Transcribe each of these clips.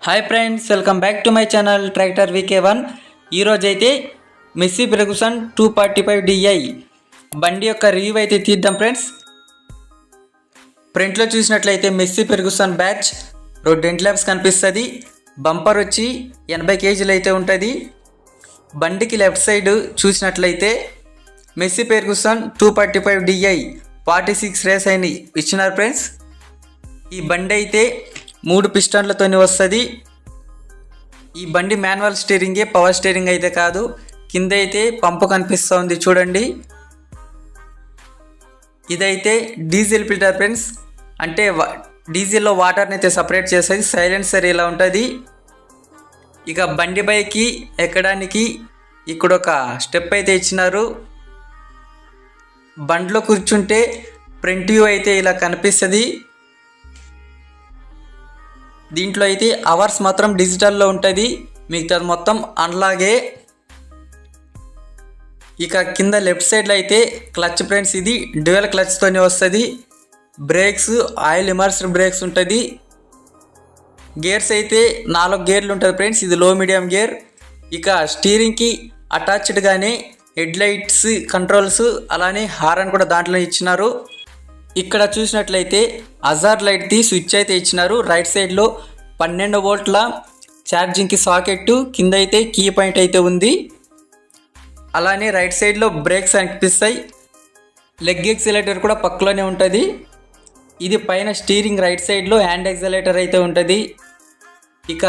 Hi friends, welcome back to my channel tractor VK1. ఈరోజైతే messy Ferguson 245Di బండి యొక్క review అయితే తీద్దాం ఫ్రెండ్స్. ఫ్రంట్లో చూసినట్లయితే మెస్సీ ఫెర్గుసన్ బ్యాచ్ డెంట్ ల్యాబ్స్ కనిపిస్తుంది. బంపర్ వచ్చి 80 kg అయితే ఉంటుంది. బండికి లెఫ్ట్ సైడ్ చూసినట్లయితే మెస్సీ ఫెర్గుసన్ 245Di 46 రేస్ అని ఇచ్చినారు ఫ్రెండ్స్. ఈ బండి అయితే 3 పిస్టన్లతోనే వస్తుంది. ఈ బండి మాన్యువల్ స్టీరింగే, పవర్ స్టీరింగ్ అయితే కాదు. కింద అయితే పంపు కనిపిస్తుంది చూడండి. ఇదైతే డీజిల్ ఫిల్టర్ ఫ్రెండ్స్, అంటే డీజిల్లో వాటర్ని అయితే సపరేట్ చేసేది. సైలెన్సర్ ఇలా ఉంటుంది. ఇక బండి పైకి ఎక్కడానికి ఇక్కడ ఒక స్టెప్ అయితే ఇచ్చినారు. బండిలో కూర్చుంటే ఫ్రంట్ వ్యూ అయితే ఇలా కనిపిస్తుంది. దీంట్లో అయితే అవర్స్ మాత్రం డిజిటల్లో ఉంటుంది, మిగతాది మొత్తం అన్లాగే. ఇక కింద లెఫ్ట్ సైడ్లో అయితే క్లచ్ ఫ్రెండ్స్, ఇది డ్యూయల్ క్లచ్తోనే వస్తుంది. బ్రేక్స్ ఆయిల్ ఇమర్స్డ్ బ్రేక్స్ ఉంటుంది. గేర్స్ అయితే 4 గేర్లు ఉంటుంది ఫ్రెండ్స్, ఇది లో మీడియం గేర్. ఇక స్టీరింగ్కి అటాచ్డ్గానే హెడ్ లైట్స్ కంట్రోల్స్, అలానే హారన్ కూడా దాంట్లో ఇచ్చినారు. ఇక్కడ చూసినట్లయితే హజార్ లైట్ది స్విచ్ అయితే ఇచ్చినారు. రైట్ సైడ్లో 12 వోల్ట్ల ఛార్జింగ్కి సాకెట్, కింద అయితే కీ పాయింట్ అయితే ఉంది. అలానే రైట్ సైడ్లో బ్రేక్స్ అనిపిస్తాయి. లెగ్ ఎక్సిలేటర్ కూడా పక్కలోనే ఉంటుంది. ఇది పైన స్టీరింగ్ రైట్ సైడ్లో హ్యాండ్ ఎక్సిలేటర్ అయితే ఉంటుంది. ఇక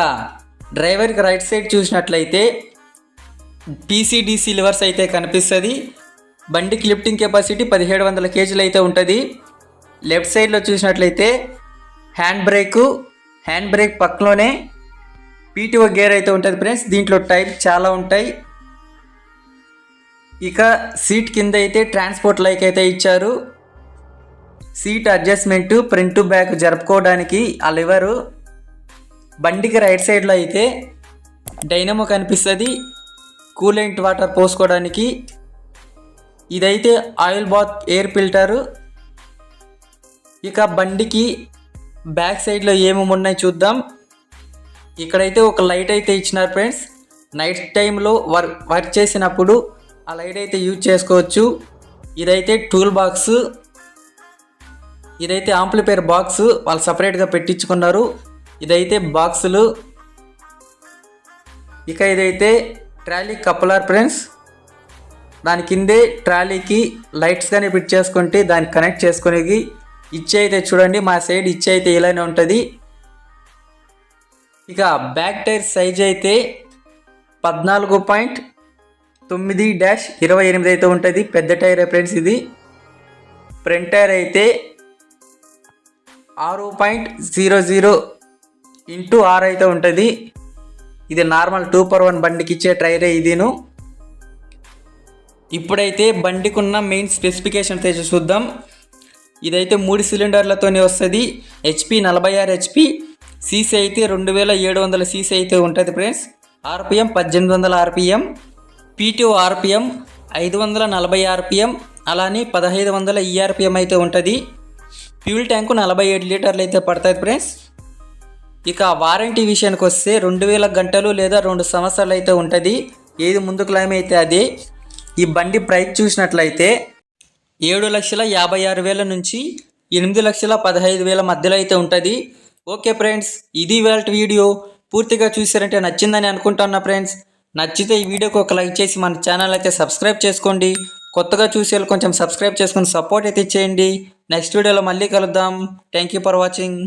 డ్రైవర్కి రైట్ సైడ్ చూసినట్లయితే PCDC లివర్స్ అయితే కనిపిస్తుంది. బండికి లిఫ్టింగ్ కెపాసిటీ 1700 kg అయితే ఉంటుంది. లెఫ్ట్ సైడ్లో చూసినట్లయితే హ్యాండ్ బ్రేక్ పక్కలోనే PTO గేర్ అయితే ఉంటుంది ఫ్రెండ్స్. దీంట్లో టైప్ చాలా ఉంటాయి. ఇక సీట్ కింద అయితే ట్రాన్స్పోర్ట్ లైక్ అయితే ఇచ్చారు. సీట్ అడ్జస్ట్మెంట్ ఫ్రంట్ బ్యాక్ జరుపుకోవడానికి ఆ లివరు. బండికి రైట్ సైడ్లో అయితే డైనమో కనిపిస్తుంది, కూలెంట్ వాటర్ పోసుకోవడానికి. ఇదైతే ఆయిల్ బాత్ ఎయిర్ ఫిల్టరు. ఇక బండికి బ్యాక్ సైడ్లో ఏమేమి ఉన్నాయి చూద్దాం. ఇక్కడైతే ఒక లైట్ అయితే ఇచ్చినారు ఫ్రెండ్స్. నైట్ టైంలో వర్క్ చేసినప్పుడు ఆ లైట్ అయితే యూజ్ చేసుకోవచ్చు. ఇదైతే టూల్ బాక్స్, ఇదైతే ఆంప్లిఫైర్ బాక్స్ వాళ్ళు సపరేట్గా పెట్టించుకున్నారు. ఇదైతే బాక్సులు. ఇక ఇదైతే ట్రాలీ కప్లర్ ఫ్రెండ్స్. దాని కిందే ట్రాలీకి లైట్స్ కానీ ఫిట్ చేసుకుంటే దాన్ని కనెక్ట్ చేసుకునేది. ఇచ్చి అయితే చూడండి, మా సైడ్ ఇచ్చి అయితే ఇలానే ఉంటుంది. ఇక బ్యాక్ టైర్ సైజ్ అయితే 14.9-28 అయితే ఉంటుంది. పెద్ద టైర్ ఫ్రెండ్స్ ఇది. ఫ్రంట్ టైర్ అయితే 6.00x6 అయితే ఉంటుంది. ఇది నార్మల్ 2x1 బండికి ఇచ్చే టైరే ఇదిను. ఇప్పుడైతే బండికి ఉన్న మెయిన్ స్పెసిఫికేషన్స్ అయితే చూద్దాం. ఇదైతే 3 సిలిండర్లతోనే వస్తుంది. HP 46 HP, CC అయితే 2700 CC అయితే ఉంటుంది friends. RPM 1800 RPM, PTO RPM 540 RPM, అలానే 1500 ERPM అయితే ఉంటుంది. ఫ్యూల్ ట్యాంకు 47 లీటర్లు అయితే పడుతుంది ఫ్రెండ్స్. ఇక వారంటీ విషయానికి వస్తే 2000 గంటలు లేదా 2 సంవత్సరాలు అయితే ఉంటుంది. ఏది ముందు క్లైమ్ అయితే అదే. ఈ బండి ప్రైస్ చూసినట్లయితే 7,56,000 నుంచి 8,15,000 మధ్యలో అయితే ఉంటుంది. ఓకే ఫ్రెండ్స్, ఇది ఇవాళ వీడియో. పూర్తిగా చూసారంటే నచ్చిందని అనుకుంటున్నా ఫ్రెండ్స్. నచ్చితే ఈ వీడియోకి ఒక లైక్ చేసి మన ఛానల్ అయితే సబ్స్క్రైబ్ చేసుకోండి. కొత్తగా చూసే కొంచెం సబ్స్క్రైబ్ చేసుకొని సపోర్ట్ అయితే చేయండి. నెక్స్ట్ వీడియోలో మళ్ళీ కలుద్దాం. Thank you for watching.